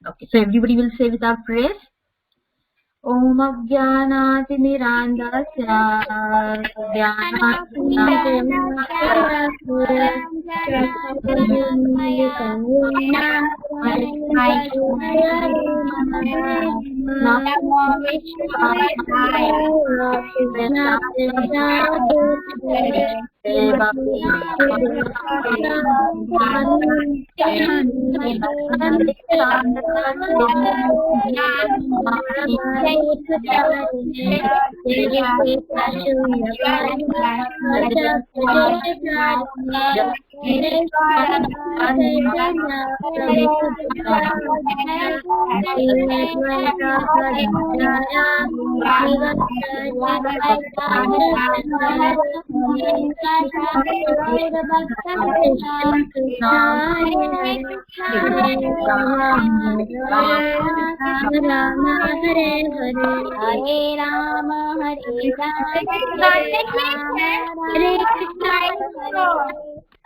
Okay, so everybody will say with our praise. Om Ajnanati Mirandasya Deva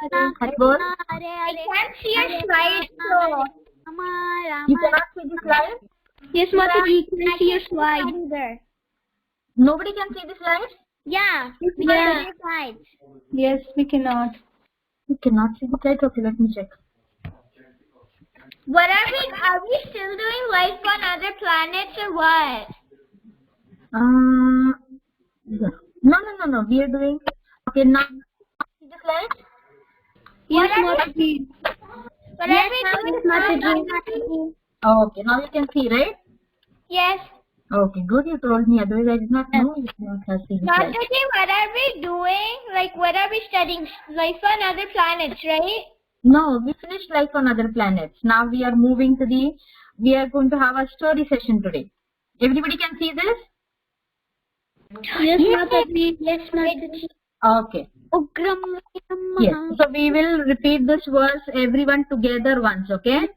I can't see a slide, so. You cannot see the slide? Yes, Mataji, you can see a slide. Nobody can see the slide? Yeah, we can see slides. Yes, we cannot. You cannot see the slide? Okay, let me check. What are we still doing life on other planets or what? Yeah. No. We are doing. Okay, now see the slide? Yes, Mataji. What are we doing? Okay, now you can see, right? Yes. Okay, good. You told me. Otherwise, I did not know you cannot have seen the slide. Mataji, what are we doing? Like, what are we studying? Life on other planets, right? No, we finished life on other planets. Now we are moving to the. We are going to have a story session today. Everybody can see this? Yes, Mataji. Yes, Mataji. Okay. Yes. So we will repeat this verse everyone together once, okay?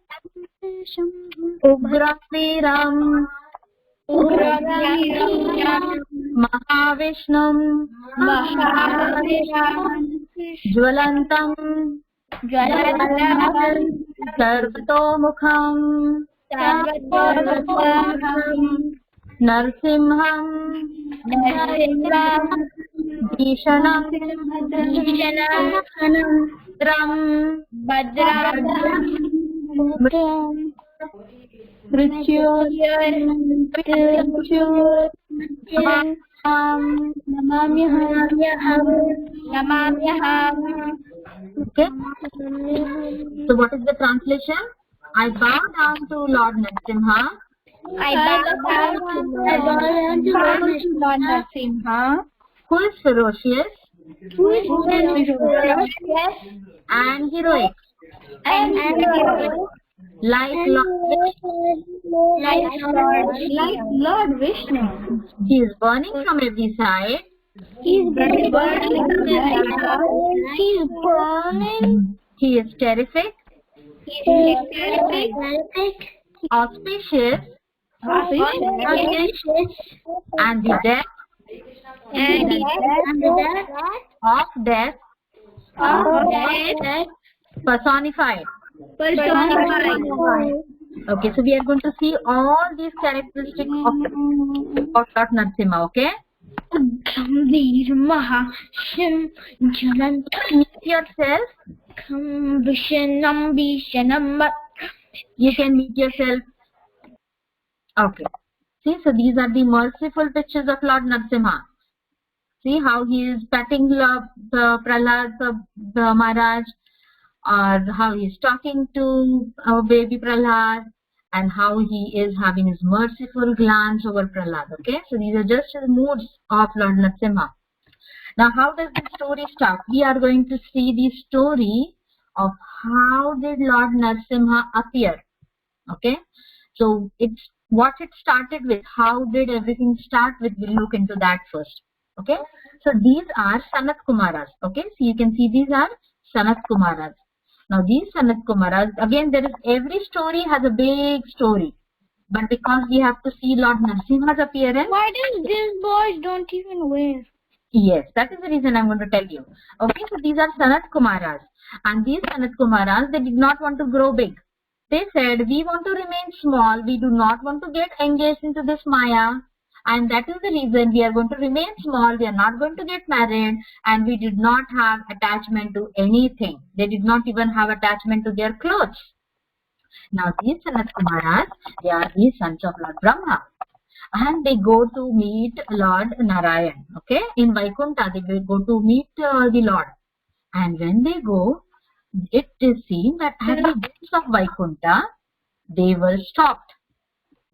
Ugram Veeram Mahavishnum Jwalantam Sarvatomukham Narsimham Bhishanam Bhadram Okay. So what is the translation? I bow down to Lord Narasimha. I bow down to Lord Narsimha, Who is ferocious Yes. and heroic, like Lord Vishnu. he is burning from every side. He's burning. He is terrific, auspicious, and the death of death personified. Okay, so we are going to see all these characteristics of Lord Narasimha, okay? Meet yourself. You can meet yourself. Okay. See, so these are the merciful pictures of Lord Narasimha. See how he is patting the Prahlad the Maharaj, or how he is talking to our baby Prahlad, and how he is having his merciful glance over Prahlad. Okay, so these are just the moods of Lord Narasimha. Now, how does the story start? We are going to see the story of how did Lord Narasimha appear. Okay, so it's what it started with. How did everything start with? We'll look into that first. Okay, so these are Sanat Kumaras. Okay, so you can see these are Sanat Kumaras. Now these Sanat Kumaras, again, there is every story has a big story, but because we have to see Lord Narasimha's appearance. Why does these boys don't even wear? Yes, that is the reason I'm going to tell you. Okay, so these are Sanat Kumaras, and these Sanat Kumaras, they did not want to grow big. they said, we want to remain small, we do not want to get engaged into this Maya, and that is the reason we are going to remain small, we are not going to get married, and we did not have attachment to anything. They did not even have attachment to their clothes. Now these Sanat Kumaras, they are the sons of Lord Brahma. And they go to meet Lord Narayan. Okay, in Vaikuntha they will go to meet the Lord. And when they go, it is seen that at the gates of Vaikuntha, they were stopped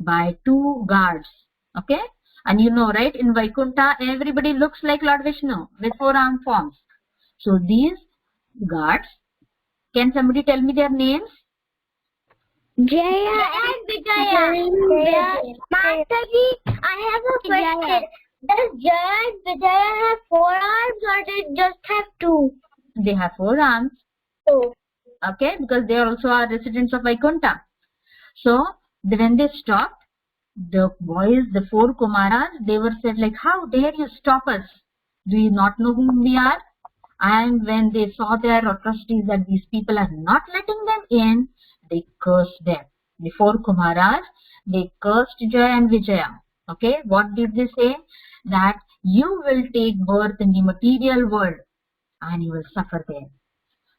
by two guards. Okay, and you know, right, in Vaikuntha everybody looks like Lord Vishnu with four-armed forms. So these guards, can somebody tell me their names? Jaya and Vijaya. Mataji, I have a question. Does Jaya and Vijaya have four arms or they just have two? They have four arms. Oh. Okay, because they also are residents of Vaikuntha. So when they stopped, the boys, the four Kumaras, they were said like, how dare you stop us? Do you not know whom we are? And when they saw their atrocities, that these people are not letting them in, they cursed them. The four Kumaras, they cursed Jaya and Vijaya. Okay, what did they say? That you will take birth in the material world and you will suffer there.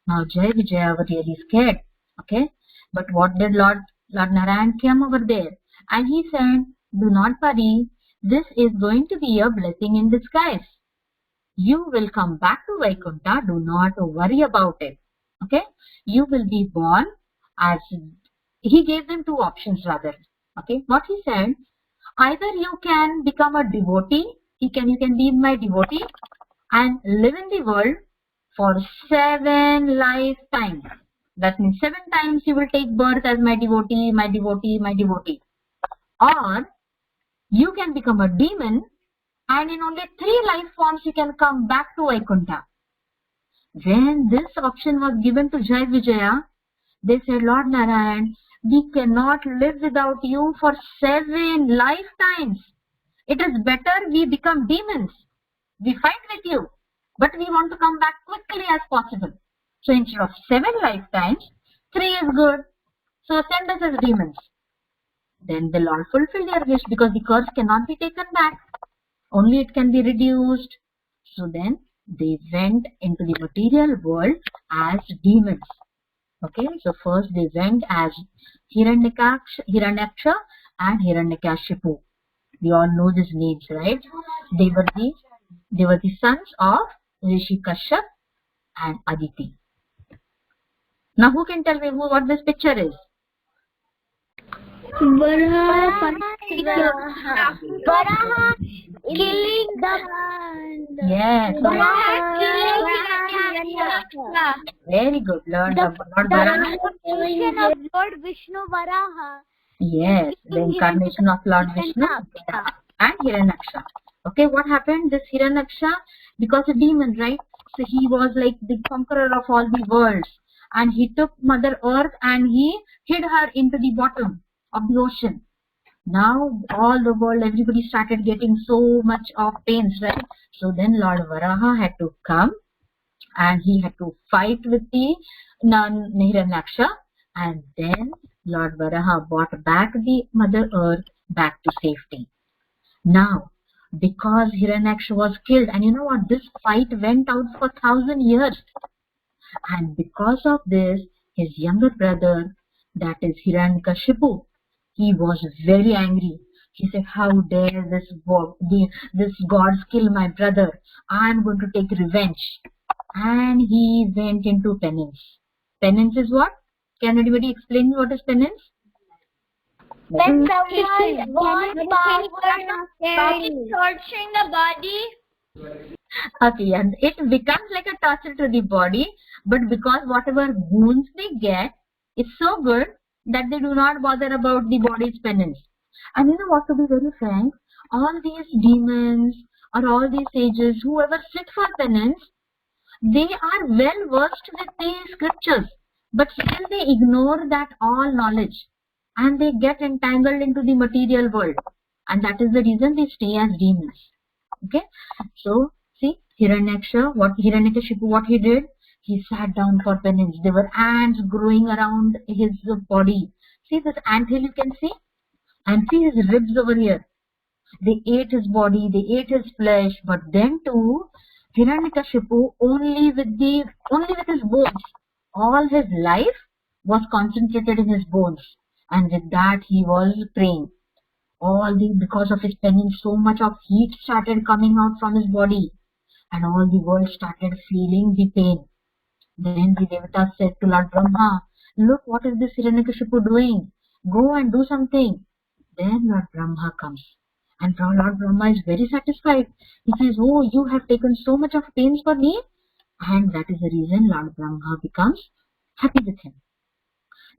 Now Jaya Vijaya were really scared. Okay, but what did Lord Narayan came over there? And he said, do not worry, this is going to be a blessing in disguise. You will come back to Vaikuntha, do not worry about it. Okay, you will be born as, he gave them two options rather. Okay, what he said, either you can become a devotee, you can be my devotee and live in the world for 7 lifetimes. That means 7 times you will take birth as my devotee, my devotee, my devotee. Or you can become a demon and in only 3 life forms you can come back to Vaikuntha. When this option was given to Jai Vijaya, they said, Lord Narayan, we cannot live without you for 7 lifetimes. It is better we become demons. We fight with you, but we want to come back quickly as possible. So instead of 7 lifetimes, 3 is good. So send us as demons. Then the Lord fulfilled their wish because the curse cannot be taken back. Only it can be reduced. So then they went into the material world as demons. Okay, so first they went as Hiranyaksha and Hiranyakashipu. We all know these names, right? They were the sons of Rishi Kashyap and Aditi. Now who can tell me what this picture is? Varaha killing the Yes. Varaha Very good. Lord Varaha. incarnation of Lord Vishnu Varaha. Yes, the incarnation of Lord Vishnu and Hiranyaksha. Okay, what happened? This Hiranyaksha, because a demon, right? So he was like the conqueror of all the worlds. And he took Mother Earth and he hid her into the bottom of the ocean. Now all the world, everybody started getting so much of pains, right? So then Lord Varaha had to come and he had to fight with the Hiranyaksha, and then Lord Varaha brought back the Mother Earth back to safety. Now, because Hiranyaksha was killed, and you know what, this fight went out for 1,000 years, and because of this, his younger brother, that is Hiranyakashipu, he was very angry. He said, how dare this gods kill my brother? I am going to take revenge. And he went into penance. Penance is what? Can anybody explain me what is penance? When someone wants power by torturing the body. Okay, and it becomes like a torture to the body, but because whatever wounds they get, it's so good that they do not bother about the body's penance. And you know what, to be very frank, all these demons or all these sages, whoever sit for penance, they are well versed with the scriptures, but still they ignore that all knowledge and they get entangled into the material world, and that is the reason they stay as demons. Okay, so see Hiranyakashipu, what he did, He sat down for penance. There were ants growing around his body. See this anthill you can see? And see his ribs over here. They ate his body, they ate his flesh, but then too, Hiranyakashipu only with his bones. All his life was concentrated in his bones, and with that he was praying. Because of his penance, so much of heat started coming out from his body, and all the world started feeling the pain. Then the Devatas said to Lord Brahma, "Look, what is this Hiranyakashipu doing? Go and do something." Then Lord Brahma comes. And Lord Brahma is very satisfied. He says, "Oh, you have taken so much of pains for me." And that is the reason Lord Brahma becomes happy with him.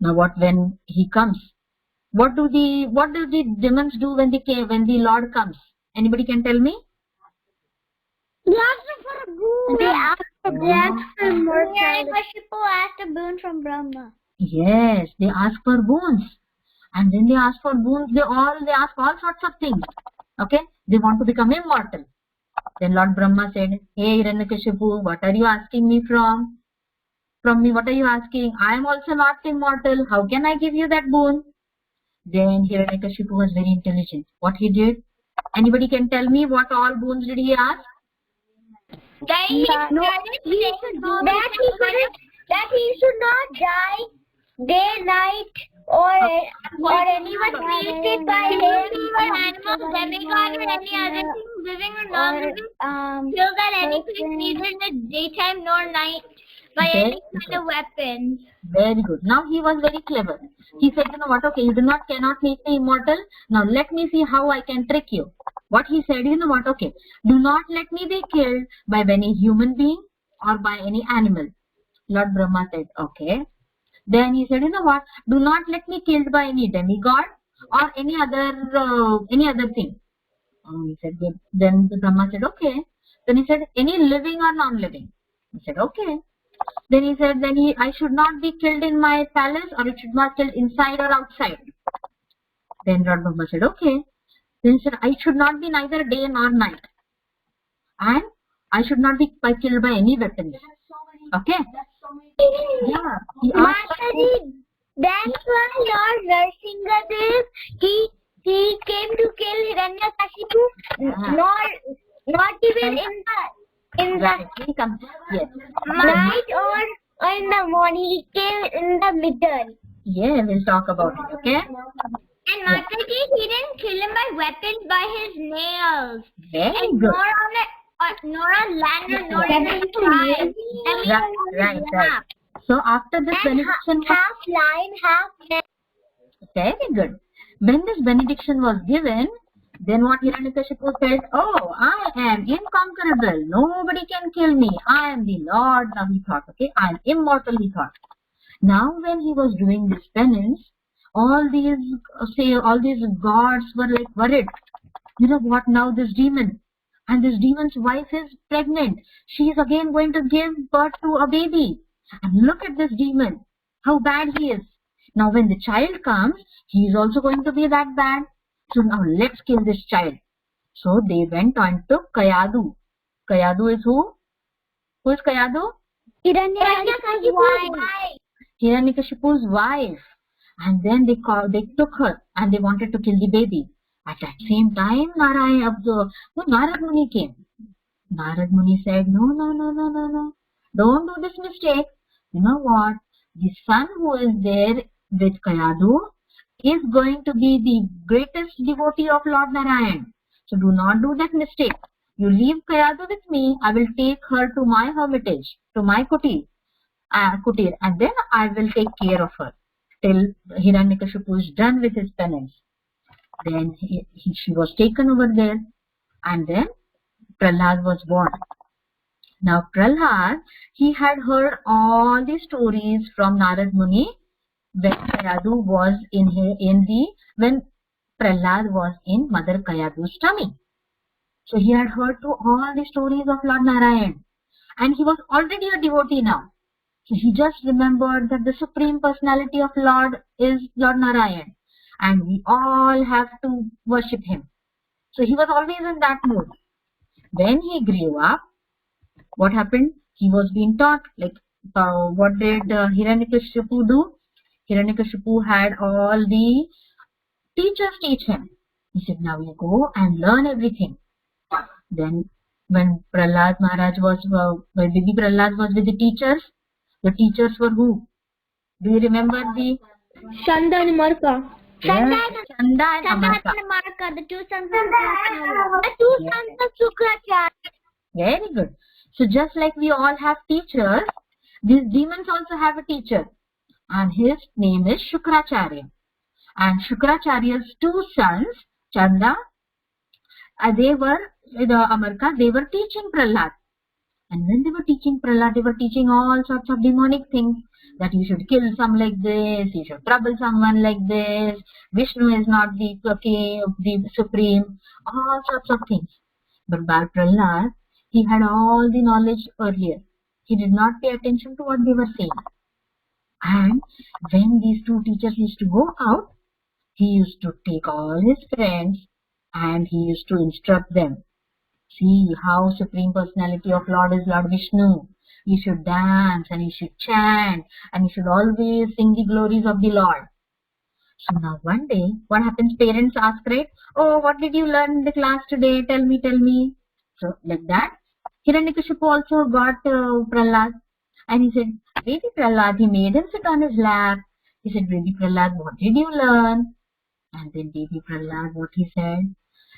Now when he comes, what do the demons do when the Lord comes? Anybody can tell me? They asked for a boon. They asked for immortality. Hiranyakashipu asked a boon from Brahma. Yes, they ask for boons. And when they ask for boons, they ask all sorts of things. Okay? They want to become immortal. Then Lord Brahma said, "Hey Hiranyakashipu, what are you asking me from? From me, what are you asking? I am also not immortal. How can I give you that boon?" Then Hiranyakashipu was very intelligent. What he did? Anybody can tell me what all boons did he ask? That he should not die day, night, or anyone treated by him, or animals, demigod, or any other thing, living or non-living, kill that any place neither in the daytime nor night by any kind of weapons. Very good. Now he was very clever. He said, "You know what? Okay, you cannot make me immortal. Now let me see how I can trick you." What he said, "You know what? Okay, do not let me be killed by any human being or by any animal." Lord Brahma said, "Okay." Then he said, "You know what? Do not let me killed by any demigod or any other thing." He said, "Good." Then the Brahma said, "Okay." Then he said, "Any living or non-living?" He said, "Okay." Then he said, I should not be killed in my palace, or it should not be killed inside or outside." Then Lord Brahma said, "Okay." Then he said, "I should not be neither day nor night, and I should not be killed by any weapons." Okay. Yeah. Mataji, that's why Lord Narasima, he came to kill Hiranyakashipu, not even in the Yes. night or in the morning. He came in the middle. Yeah, we'll talk about it. Okay. And Mataji, he didn't kill him by weapons, by his nails. Very And good. nor on land, nor in the sky. Right. So after this benediction, Half lion, half man. very good. When this benediction was given, then what Hiranyakashipu said, "Oh, I am inconquerable. Nobody can kill me. I am the Lord." Now he thought, okay, I am immortal, he thought. Now when he was doing this penance, all these gods were like worried. You know what, now this demon, and this demon's wife is pregnant. She is again going to give birth to a baby. And look at this demon, how bad he is. Now when the child comes, he is also going to be that bad. So now let's kill this child. So they went on to Kayadu. Kayadu is who? Who is Kayadu? Hiranyakashipu's wife. And then they took her and they wanted to kill the baby. At that same time, Narad Muni came. Narad Muni said, No. Don't do this mistake. You know what? The son who is there with Kayadu is going to be the greatest devotee of Lord Narayan. So do not do that mistake. You leave Kayadu with me. I will take her to my hermitage, to my kutir, and then I will take care of her till Hiranyakashipu is done with his penance. Then she was taken over there, and then Prahlad was born. Now Prahlad, he had heard all the stories from Narad Muni when Kayadu was when Prahlad was in Mother Kayadu's tummy. So he had heard all the stories of Lord Narayan, and he was already a devotee now. So he just remembered that the Supreme Personality of Lord is Lord Narayan, and we all have to worship him. So he was always in that mood. When he grew up, what happened? He was being taught, like what did Hiranyakashipu do? Hiranyakashipu had all the teachers teach him. He said, now you go and learn everything. Then when Prahlad Maharaj was, when Bibi Prahlad was with the teachers were who? Do you remember the? Chanda and Marka. Chanda and Amarka. The two sons of Shukracharya. Very good. So just like we all have teachers, these demons also have a teacher. And his name is Shukracharya. And Shukracharya's two sons, Chanda, they were, Amarka, they were teaching Prahlad. And when they were teaching Prahlad, they were teaching all sorts of demonic things. That you should kill some like this, you should trouble someone like this, Vishnu is not the the supreme, all sorts of things. But by Prahlad, he had all the knowledge earlier. He did not pay attention to what they were saying. And when these two teachers used to go out, he used to take all his friends and he used to instruct them. See how Supreme Personality of Lord is Lord Vishnu. You should dance and you should chant and you should always sing the glories of the Lord. So now one day, what happens? Parents ask, right? Oh, what did you learn in the class today? Tell me, tell me. So like that, Hiranyakashipu also got Prahlad. And he said, Baby Prahlad, he made him sit on his lap. He said, Baby Prahlad, what did you learn? And then Baby Prahlad, what he said?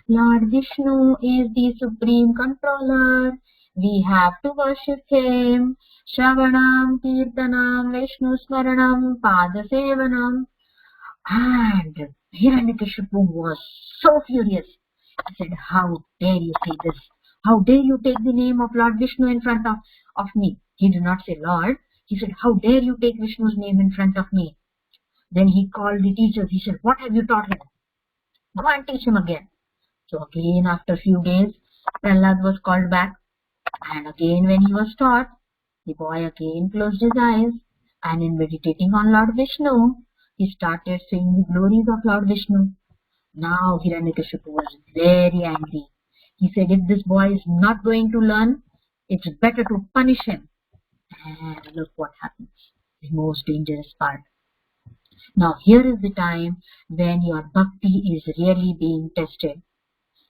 Lord Vishnu is the supreme controller. We have to worship him. Shravanam, Kirtanam, Vishnu Smaranam, Pada Sevanam. And Hiranyakashipu was so furious. He said, how dare you say this? How dare you take the name of Lord Vishnu in front of me? He did not say Lord. He said, how dare you take Vishnu's name in front of me? Then he called the teachers. He said, what have you taught him? Go and teach him again. So again, after a few days, Prahlad was called back. And again when he was taught, the boy again closed his eyes and in meditating on Lord Vishnu, he started saying the glories of Lord Vishnu. Now Hiranyakashipu was very angry. He said, if this boy is not going to learn, it's better to punish him. And look what happens. The most dangerous part. Now here is the time when your bhakti is really being tested.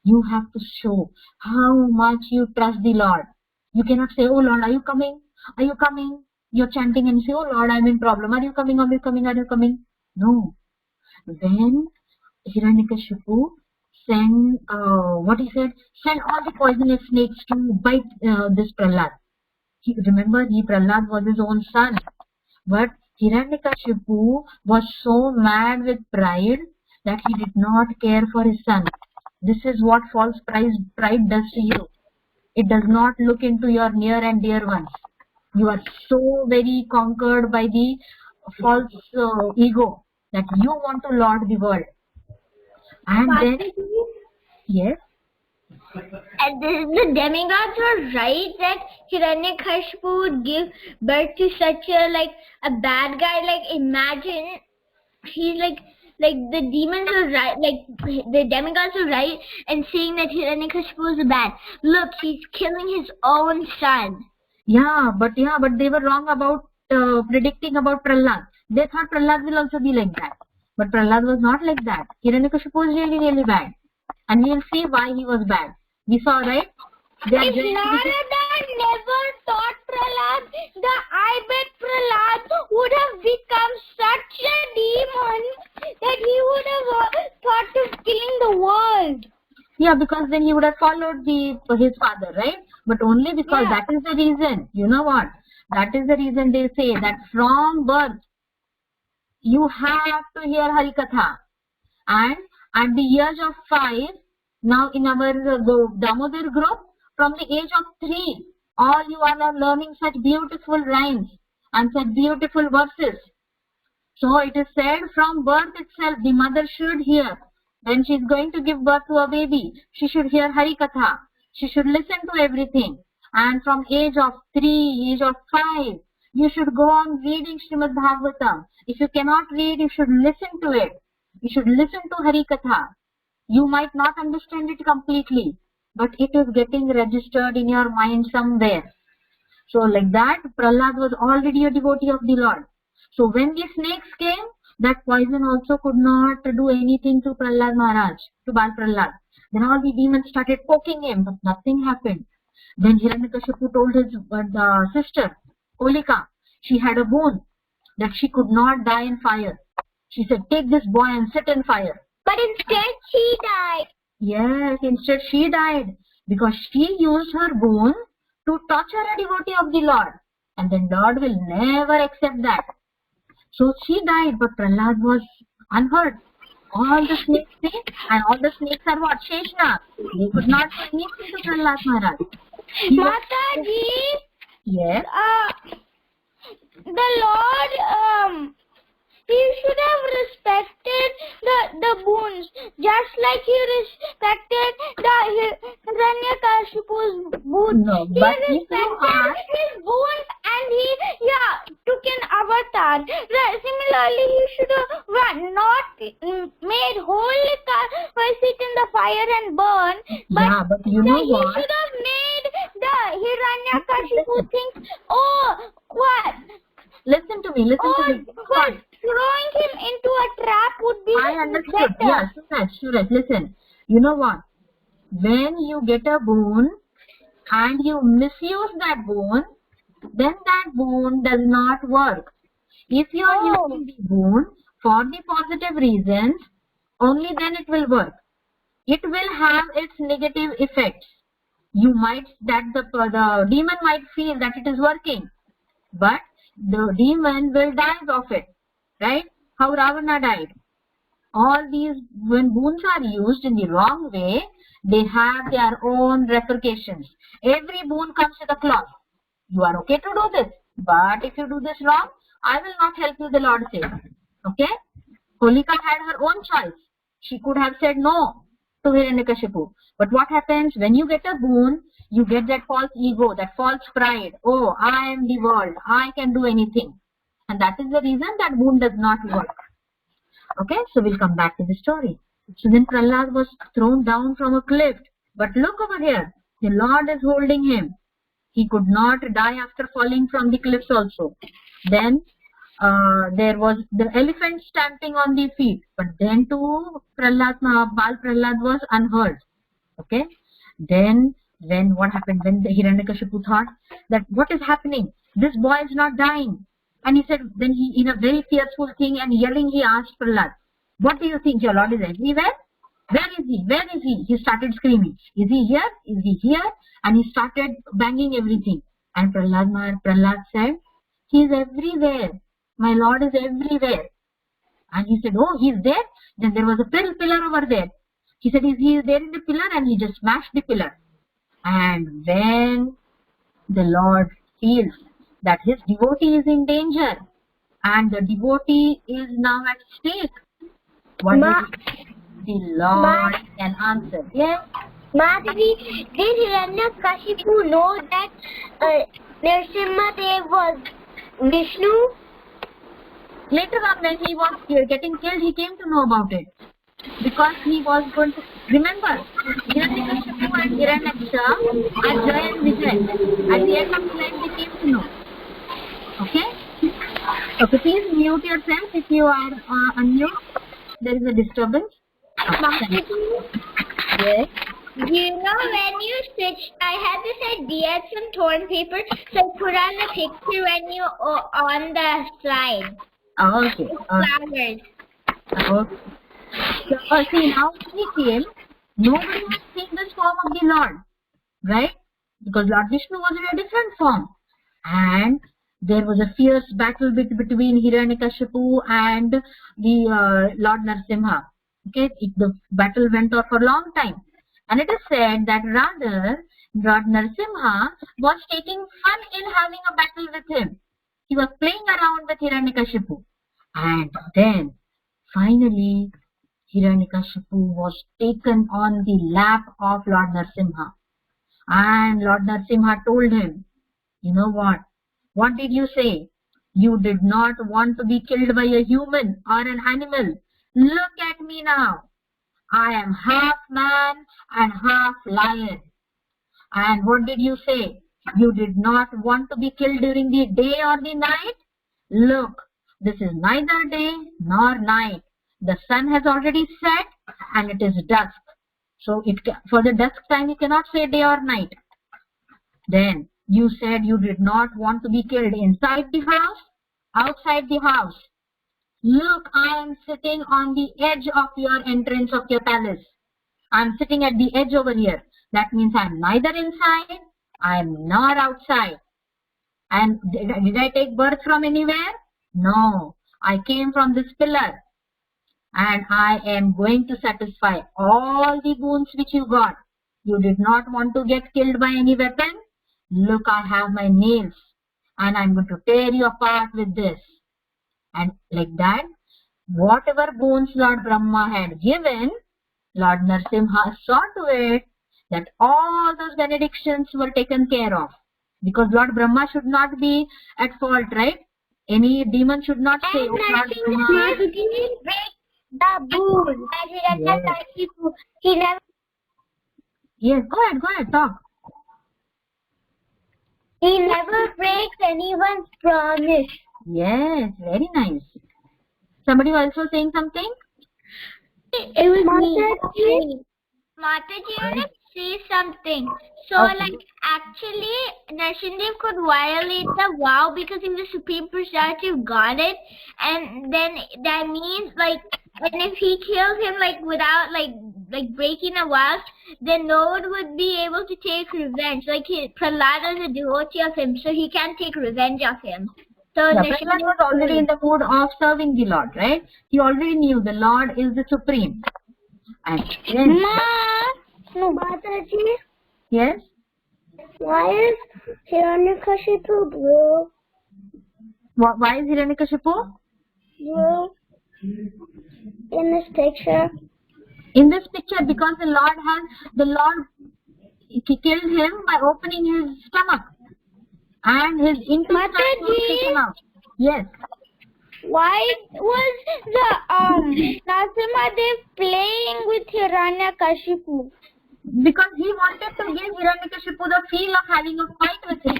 You have to show how much you trust the Lord. You cannot say, oh Lord, are you coming? Are you coming? You're chanting and say, oh Lord, I'm in problem. Are you coming? Are you coming? Are you coming? No. Then Hiranyakashipu sent, what he said, send all the poisonous snakes to bite this Prahlad. Remember, Prahlad was his own son. But Hiranyakashipu was so mad with pride that he did not care for his son. This is what false pride does to you. It does not look into your near and dear ones. You are so very conquered by the false ego that you want to lord the world. And then, yes. And the demigods were right that Hiranyakashipu would give birth to such a bad guy. Like imagine he's like the demons were right, like the demigods were right and saying that Hiranyakashipu is bad. Look, he's killing his own son. Yeah, but they were wrong about predicting about Prahlad. They thought Prahlad will also be like that. But Prahlad was not like that. Hiranyakashipu was really, really bad. And we will see why he was bad. We saw, right? If Narada never taught Prahlad, the I bet Prahlad would have become such a demon that he would have thought of killing the world. Yeah, because then he would have followed his father, right? But only because that is the reason. You know what? That is the reason they say that from birth, you have to hear Harikatha. And at the age of 5, now in our Damodar group, from the age of 3, all you all are learning such beautiful rhymes and such beautiful verses. So it is said from birth itself, the mother should hear. When she is going to give birth to a baby, she should hear Harikatha. She should listen to everything. And from age of 3, age of 5, you should go on reading Srimad Bhagavatam. If you cannot read, you should listen to it. You should listen to Harikatha. You might not understand it completely, but it is getting registered in your mind somewhere. So like that, Prahlad was already a devotee of the Lord. So when the snakes came, that poison also could not do anything to Prahlad Maharaj, to Bal Prahlad. Then all the demons started poking him, but nothing happened. Then Hiranyakashipu told his sister, Holika, she had a boon that she could not die in fire. She said, take this boy and sit in fire. But instead she died. Yes, instead she died because she used her boon to torture a devotee of the Lord. And then Lord will never accept that. So she died, but Prahlad was unhurt. All the snakes came, and all the snakes are what? Sheshna. They could not do anything to Prahlad Maharaj. Mataji, Yes. The Lord, he should have respected the boons, just like he respected the Hiranyakashipu's boon. No, He but if you respected are, his boons and he took an avatar. Similarly, he should have not made Holika sit in the fire and burn. yeah, but you know He what? should have made the Hiranyakashipu think, oh, what? Listen to me. But throwing him into a trap would be I understood. better. Yeah, Suraj, listen. You know what? When you get a boon and you misuse that boon, then that boon does not work. If you are using the boon for the positive reasons, only then it will work. It will have its negative effects. You might, the demon might feel that it is working, but the demon will die of it, right? How Ravana died. All these, when boons are used in the wrong way, they have their own repercussions. Every boon comes with a clause. You are okay to do this, but if you do this wrong, I will not help you, the Lord says. Okay? Holika had her own choice. She could have said no to Hiranyakashipu. But what happens when you get a boon? You get that false ego, that false pride. Oh, I am the world. I can do anything. And that is the reason that boon does not work. Okay, so we'll come back to the story. So then Prahlad was thrown down from a cliff. But look over here. The Lord is holding him. He could not die after falling from the cliffs also. Then there was the elephant stamping on the feet. But then too, Bal Prahlad was unhurt. Okay. Then what happened? When the Hiranyakashipu thought that what is happening? This boy is not dying. And he said, then he, in a very fearful thing and yelling, he asked Prahlad, what do you think? Your Lord is everywhere? Where is he? Where is he? He started screaming. Is he here? Is he here? And he started banging everything. And Prahlad said, he is everywhere. My Lord is everywhere. And he said, oh, he is there? Then there was a pillar over there. He said, he is there in the pillar? And he just smashed the pillar. And when the Lord feels that his devotee is in danger and the devotee is now at stake, what the Lord can answer. Yes? Mataji, did Hiranyakashipu know that Narashima Dev was Vishnu? Later on, when he was getting killed, he came to know about it. Because he was going to remember Hiranyakashipu and Hiranyaksha are Jaya and Vijay. At the end of the line, they came to know. Okay? Okay, please mute yourself if you are unmute. There is a disturbance. Yes. You know, when you switched, I had this idea at some torn paper, so I put on the picture when you on the slide. Okay. Flowers. Okay. So, see, now when he came, nobody had seen this form of the Lord, right? Because Lord Vishnu was in a different form. And there was a fierce battle between Hiranyakashipu and the Lord Narasimha. Okay, the battle went on for a long time. And it is said that rather Lord Narasimha was taking fun in having a battle with him. He was playing around with Hiranyakashipu. And then finally Hiranyakashipu was taken on the lap of Lord Narasimha. And Lord Narasimha told him, you know what? What did you say? You did not want to be killed by a human or an animal. Look at me now. I am half man and half lion. And what did you say? You did not want to be killed during the day or the night? Look, this is neither day nor night. The sun has already set and it is dusk. So for the dusk time you cannot say day or night. Then you said you did not want to be killed inside the house, outside the house. Look, I am sitting on the edge of your entrance of your palace. I am sitting at the edge over here. That means I am neither inside, I am nor outside. And did I take birth from anywhere? No, I came from this pillar. And I am going to satisfy all the boons which you got. You did not want to get killed by any weapon? Look, I have my nails. And I am going to tear you apart with this. And like that, whatever boons Lord Brahma had given, Lord Narsimha saw to it that all those benedictions were taken care of. Because Lord Brahma should not be at fault, right? Any demon should not say, oh, Lord Brahma. The boon. He never. Yes, go ahead, talk. He never breaks anyone's promise. Yes, very nice. Somebody also saying something? It was me. Mataji, I want to say something. So, Okay. actually, Narashindev could violate the vow because he was Supreme Personality of Godhead, and then that means, and if he kills him, without, breaking a vow, then no one would be able to take revenge. Prahlad is a devotee of him, so he can't take revenge of him. So, Yeah, Prahlad was already in the mood of serving the Lord, right? He already knew the Lord is the Supreme. And then, Mataji, yes? why is Hiranyakashipu blue? Why is Hiranyakashipu? Blue in this picture. In this picture, because the Lord he killed him by opening his stomach. And his intestines were taken out. Yes. Why was the Narasimhadev playing with Hiranyakashipu? Because he wanted to give Hiranyakashipu the feel of having a fight with him.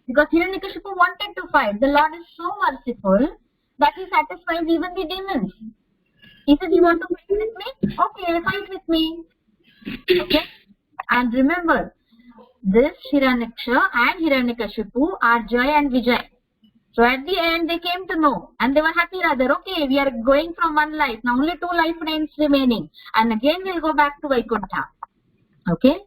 Because Hiranyakashipu wanted to fight. The Lord is so merciful that he satisfies even the demons. He says, you want to fight with me? Okay, fight with me. Okay? And remember, this Hiranyaksha and Hiranyakashipu are Jai and Vijay. So at the end they came to know and they were happy rather. Okay, we are going from one life. Now only 2 lifetimes remaining. And again we'll go back to Vaikuntha. Okay.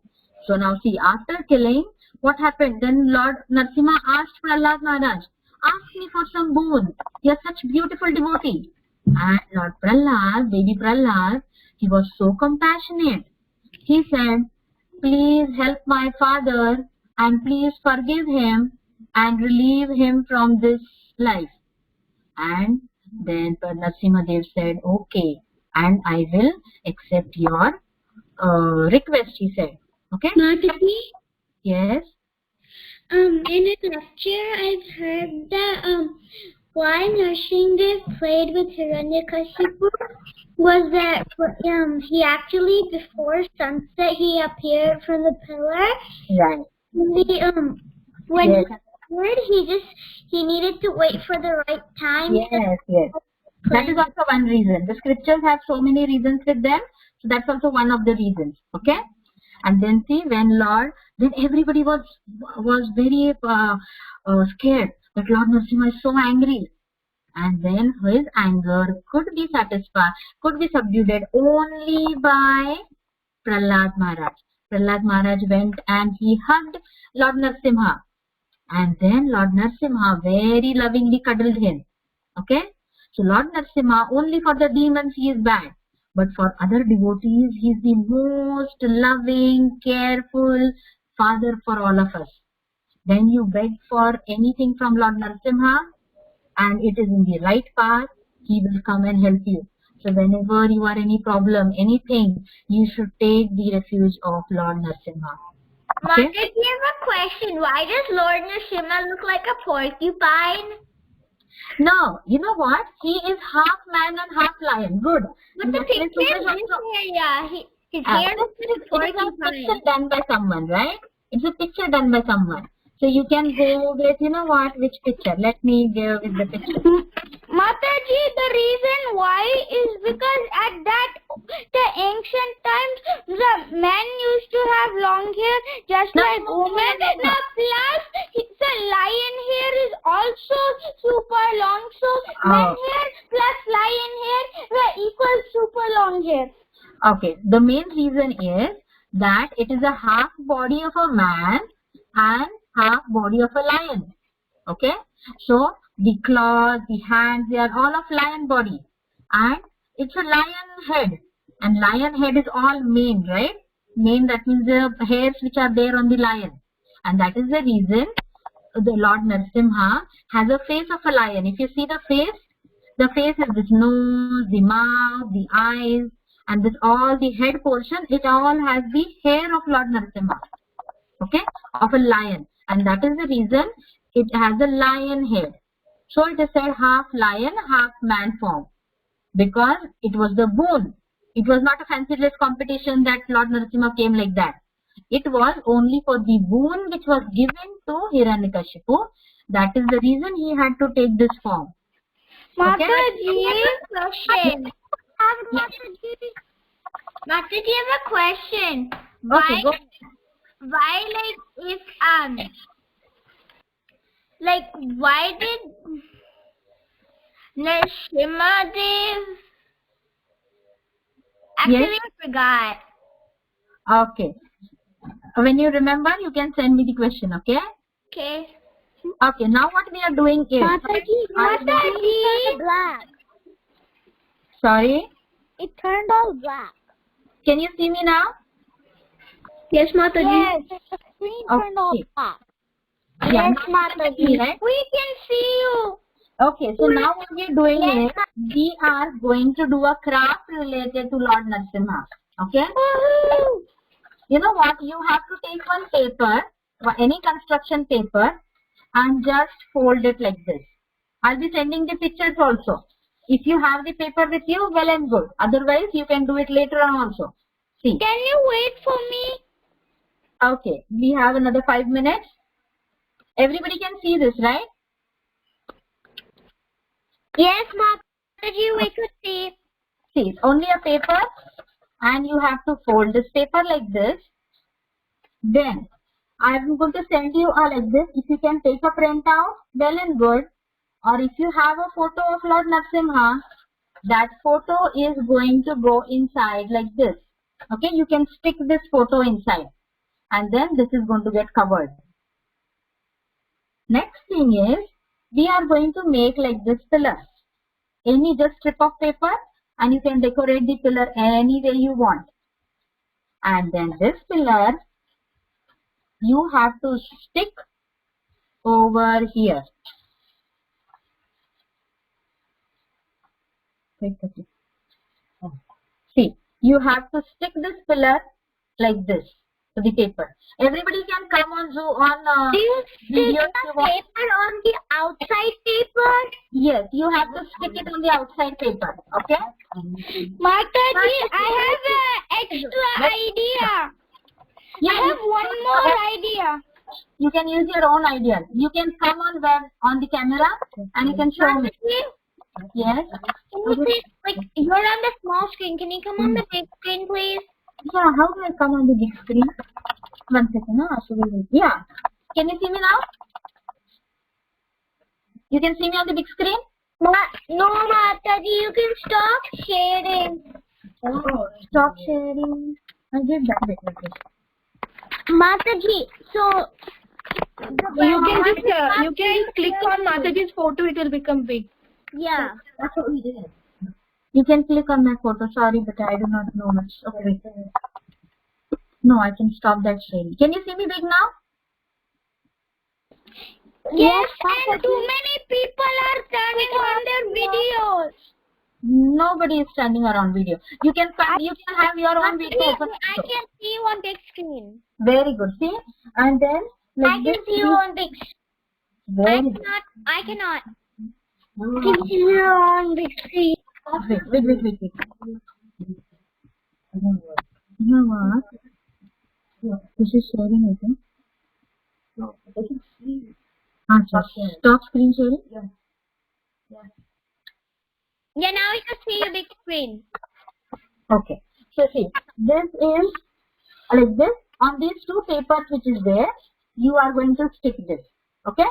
So now see, after killing, what happened? Then Lord Narsimha asked Prahlad Maharaj, ask me for some boon. You are such beautiful devotee. And Lord Prahlad, baby Prahlad, he was so compassionate. He said, please help my father and please forgive him and relieve him from this life. And then Narasimhadev said, okay, and I will accept your request, he said. Okay? Mataji, Yes. in a lecture I've heard that why Narashindev played with Hiranyakashipu was that he actually, before sunset, he appeared from the pillar. Right. When Yes. he appeared, he needed to wait for the right time. Yes, yes. That is also one reason. The scriptures have so many reasons with them. So that's also one of the reasons. Okay? And then see, when Lord, then everybody was very scared that Lord Narasimha is so angry. And then his anger could be satisfied, could be subdued only by Prahlad Maharaj. Prahlad Maharaj went and he hugged Lord Narasimha. And then Lord Narasimha very lovingly cuddled him. Okay? So Lord Narasimha, only for the demons he is bad. But for other devotees, he is the most loving, careful father for all of us. Then you beg for anything from Lord Narasimha, and it is in the right path, he will come and help you. So whenever you are any problem, anything, you should take the refuge of Lord Narasimha. Okay? Mataji, I have a question. Why does Lord Narashima look like a porcupine? No, you know what? He is half man and half lion. Good. But the picture is this area. His hair looks like a It is a porcupine. picture done by someone, right? It's a picture done by someone. So you can go with, which picture? Let me go with the picture. Mataji, the reason why is because at the ancient times, the men used to have long hair just like women. Now, plus, the lion hair is also super long. So, men hair plus lion hair were equal super long hair. Okay, the main reason is that it is a half body of a man and half body of a lion. Okay, so the claws, the hands, they are all of lion body, and it's a lion head, and lion head is all mane, right? Mane, that means the hairs which are there on the lion, and that is the reason the Lord Narsimha has a face of a lion. If you see the face is this nose, the mouth, the eyes, and this all the head portion. It all has the hair of Lord Narsimha, okay, of a lion, and that is the reason it has a lion head. So it is said half lion, half man form, because it was the boon. It was not a fancy dress competition that Lord Narasimha came like that. It was only for the boon which was given to Hiranyakashipu. That is the reason he had to take this form. Mataji, question. Mataji, have a question. Okay, go. Why, why did Narashima Dev? Actually, I forgot. Okay. When you remember, you can send me the question, okay? Okay. Okay, now what we are doing is... Mataji! Black. Sorry? It turned all black. Can you see me now? Yes, Mataji. Yes, the screen turned all black. Yeah, Yes, now you can see me, right? We can see you. Okay, so now what we are doing is, we are going to do a craft related to Lord Narasimha. Okay? Woohoo! You know what? You have to take one paper, any construction paper, and just fold it like this. I'll be sending the pictures also. If you have the paper with you, well and good. Otherwise, you can do it later on also. See. Can you wait for me? Okay, we have another 5 minutes. Everybody can see this, right? Yes, Mataji, we could see. See, it's only a paper, and you have to fold this paper like this. Then, I'm going to send you like this. If you can take a print out, well and good. Or if you have a photo of Lord Narasimha, that photo is going to go inside like this. Okay, you can stick this photo inside, and then this is going to get covered. Next thing is, we are going to make like this pillar. Any just strip of paper, and you can decorate the pillar any way you want. And then this pillar, you have to stick over here. See, you have to stick this pillar like this to the paper. Everybody can come on Zoom on Do you video. stick the paper on the outside paper? Yes, you have to stick it on the outside paper. Okay? Mataji, I have an extra idea. Yeah, I have one more idea. You can use your own ideas. You can come on the camera and you can show me. Yes. Can you please, you're on the small screen. Can you come on the big screen, please? Yeah, how do I come on the big screen? 1 second, no? Yeah. Can you see me now? You can see me on the big screen? No, Mataji, you can stop sharing. Oh, stop sharing. I did that bit. Mataji, so You can click on Mataji's photo, it will become big. yeah. That's what we did. You can click on my photo. Sorry, but I do not know much. Okay. No, I can stop that sharing. Can you see me big now? Yes, and too many people are turning on their videos. Nobody is standing around video. You can have your own video open. I can see you on big screen. Very good. See? And then like I can see you on big screen. Very good. I cannot. Oh. I can see you on big screen. Wait. You know what? This is sharing, I think. Stop screen sharing. Yeah, now we can see your big screen. Okay. So see, this is like this. On these two papers which is there, you are going to stick this. Okay.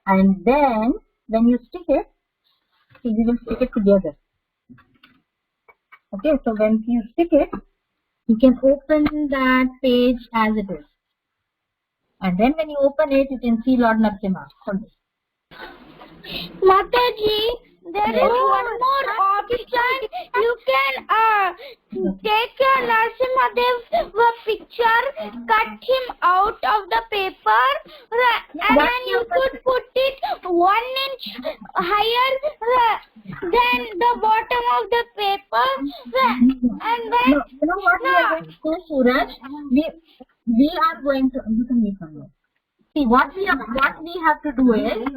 And then when you stick it, see, we will stick it together. Okay. So when you stick it, you can open that page as it is. And then when you open it, you can see Lord Narsimha. Hold this. Mataji, there is one more option. You can take your Narashima Deva picture, cut him out of the paper, and then you could put it 1 inch higher than the bottom of the paper. And then, No, you know what we are going to do, Suraj? We are going to, you can make one. See, what we have to do is,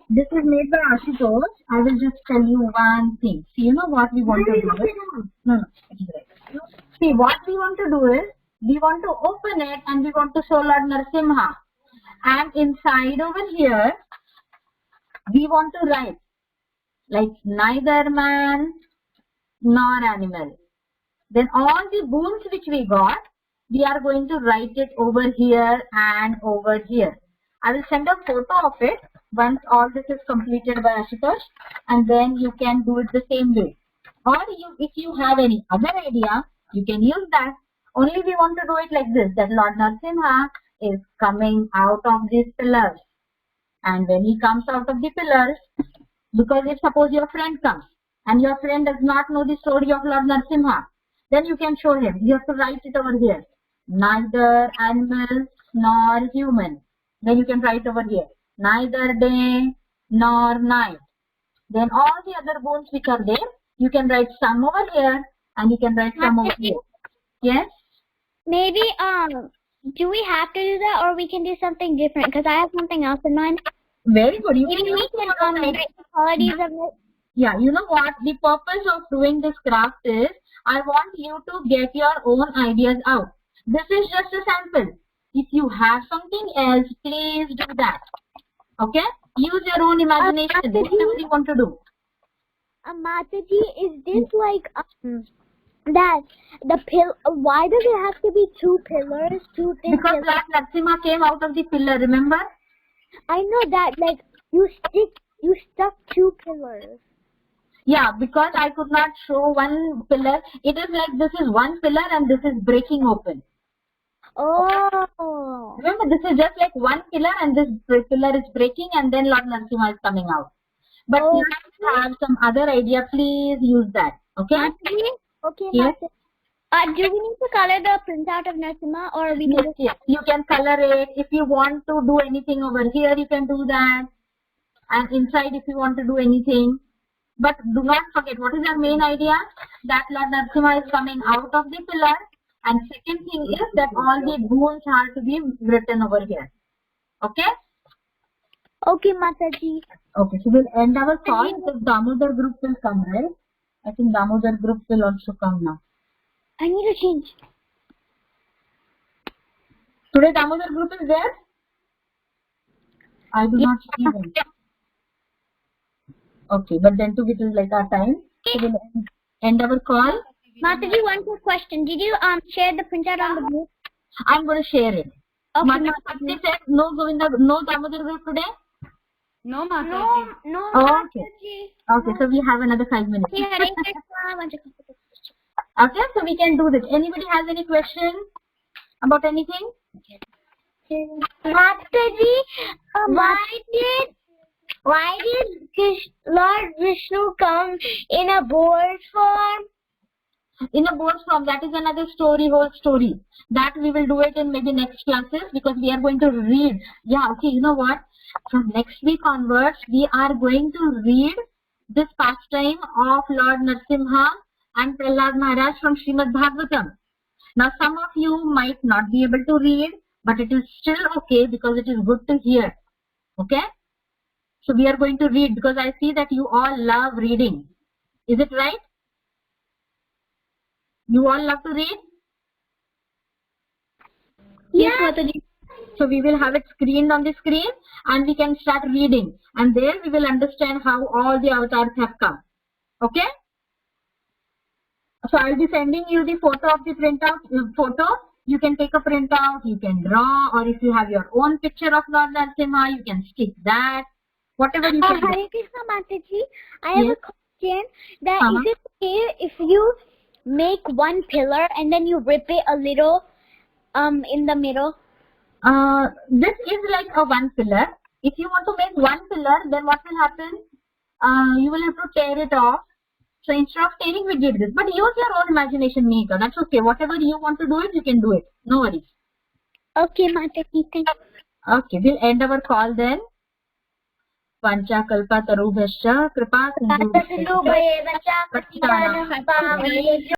this is made by Ashutosh. I will just tell you one thing. See, you know what we want to do is, no, it is right. See, what we want to do is, we want to open it and we want to show Lord Narsimha. And inside over here, we want to write, like, neither man nor animal. Then all the boons which we got, we are going to write it over here and over here. I will send a photo of it once all this is completed by Ashutosh, and then you can do it the same way. Or if you have any other idea, you can use that. Only we want to do it like this, that Lord Narsimha is coming out of these pillars. And when he comes out of the pillars, because if suppose your friend comes, and your friend does not know the story of Lord Narsimha, then you can show him. You have to write it over here. Neither animals nor human. Then you can write over here. Neither day nor night. Then all the other bones which are there, you can write some over here and you can write some over here. Yes? maybe do we have to do that, or we can do something different? Because I have something else in mind. Very good. You Maybe can we can write the qualities of it. Yeah, you know what? The purpose of doing this craft is, I want you to get your own ideas out. This is just a sample. If you have something else, please do that. Okay? Use your own imagination. Whatever you want to do. Mataji, is this like that the pill? Why does it have to be two pillars? Two thin Because pillars? Lord Narsimha came out of the pillar, remember? I know that. Like you stuck two pillars. Yeah, because I could not show one pillar. It is like this is one pillar and this is breaking open. Oh. Remember, this is just like one pillar and this pillar is breaking and then Lord Narsimha is coming out. But if you have some other idea, please use that. Okay? Mataji? Okay, Yes. Mataji. Do we need to color the printout of Narashima, or we can Yes, yes. You can color it. If you want to do anything over here, you can do that. And inside, if you want to do anything. But do not forget, what is our main idea? That Lord Narsimha is coming out of the pillar. And second thing is that all the boons are to be written over here. Okay? Okay, Mataji. Okay, so we'll end our call because Damodar group will come, right? I think Damodar group will also come now. I need to change. Today Damodar group is there? I do not see them. Okay, but then too it is like our time. So we'll end our call. Mataji, one quick question. Did you share the printout on the group? I'm going to share it. Okay, Mataji said no Govinda, no Damodar group today? No, Mataji. No, Oh, okay. Okay, so we have another 5 minutes. Okay, so we can do this. Anybody has any question about anything? Mataji, why did Lord Vishnu come in a boar's form? In a board form, that is another story, whole story. That we will do it in maybe next classes because we are going to read. Yeah, okay, you know what? From next week onwards, we are going to read this pastime of Lord Narsimha and Prahlad Maharaj from Srimad Bhagavatam. Now, some of you might not be able to read, but it is still okay because it is good to hear. Okay? So, we are going to read because I see that you all love reading. Is it right? You all love to read? Yes, Mataji. So we will have it screened on the screen and we can start reading. And there we will understand how all the avatars have come. Okay? So I'll be sending you the photo of the printout photo. You can take a printout, you can draw, or if you have your own picture of Lord Narsimha, you can stick that. Whatever you can do. Hare Krishna Mataji, I have Yes. a question. That is it okay if you make one pillar and then you rip it a little in the middle? This is like a one pillar. If you want to make one pillar, then what will happen? You will have to tear it off. So instead of tearing, we did this. But use your own imagination, Meeta. That's okay. Whatever you want to do it, you can do it. No worries. Okay, Mataji, thank you. Okay, we'll end our call then. Pancha kalpa tarubhascha kripa sindhu